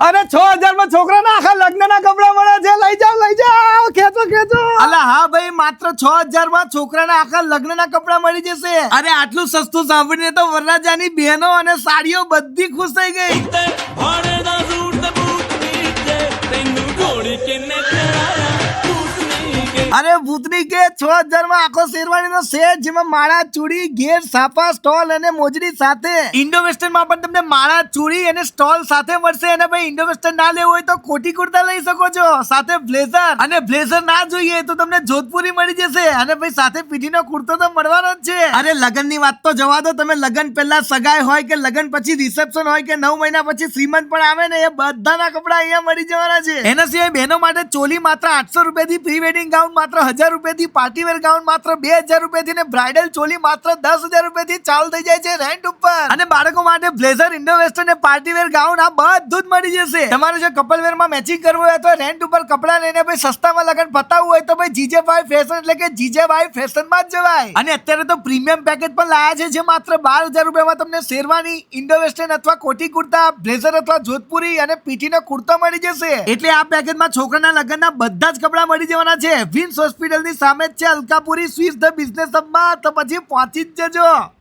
અરે 6000 માં છોકરાના આખા લગ્નના કપડા મળે છે. લઈ જાઓ ખેંચો. અલા હા ભાઈ, માત્ર 6000 માં છોકરાના આખા લગ્નના કપડા મળી જશે. અરે આટલું સસ્તું સાંભળીને તો વરરાજાની બહેનો અને સાડીઓ બધી ખુશ થઈ ગઈ. અરે ભૂતની કે 6000 માં આખો શેરવાનીનો સેટ, જેમાં માળા, ચૂડી, ઘેર, સાપા, સ્ટોલ અને મોજડી સાથે. ઇન્ડો વેસ્ટર્ન માં પણ તમને માળા, ચૂડી અને સ્ટોલ સાથે મળશે. અને ભાઈ ઇન્ડો વેસ્ટર્ન ના લેવું હોય તો કોટી કુર્તા લઈ શકો છો, સાથે બ્લેઝર. અને બ્લેઝર ના જોઈએ તો તમને જોધપુરી મળી જશે. અને ભાઈ સાથે પીઠીનો કુર્તો તો મળવાનો જ છે. અરે લગન ની વાત તો જવા દો, તમે લગન પહેલા સગાઈ હોય કે લગન પછી રિસેપ્શન હોય કે 9 મહિના પછી શ્રીમંત પણ આવે ને, એ બધાના કપડા અહીંયા મળી જવાના છે. એના સિવાય બહેનો માટે ચોલી માત્ર 800 રૂપિયાથી, પ્રી વેડિંગ ગાઉન માત્ર 1000 રૂપિયાથી, પાર્ટીવેર ગાઉન માત્ર 2000 રૂપિયાથી અને બ્રાઇડલ ચોલી માત્ર 10000 રૂપિયાથી ચાલુ થઈ જાય છે રેન્ટ ઉપર. અને બાળકો માટે બ્લેઝર, ઇન્ડો વેસ્ટર્ન અને પાર્ટીવેર ગાઉન આ બધું જ મળી જશે. તમારે જો કપલ વેર માં મેચિંગ કરવું હોય તો રેન્ટ ઉપર કપડા લઈને ભાઈ સસ્તામાં લગન પતાવવું હોય તો ભાઈ જીજેભાઈ ફેશન એટલે કે જીજેભાઈ ફેશન માં જ જવાય. અને અત્યારે તો પ્રીમિયમ પેકેજ પણ લાયા છે, જે માત્ર 12000 રૂપિયામાં તમને શેરવાની, ઇન્ડો વેસ્ટર્ન અથવા કોટી કુર્તા, બ્લેઝર અથવા જોધપુરી અને પીઠીનો કુર્તો મળી જશે. એટલે આ પેકેજમાં છોકરાના લગ્નના બધા જ કપડા મળી જવાના છે. વિન્સ હોસ્પિટલ ની સામે જ છે અલકાપુરી સ્વીટ્સ ધ બિઝનેસ હબમાં, તો પછી પહોંચી જ જજો.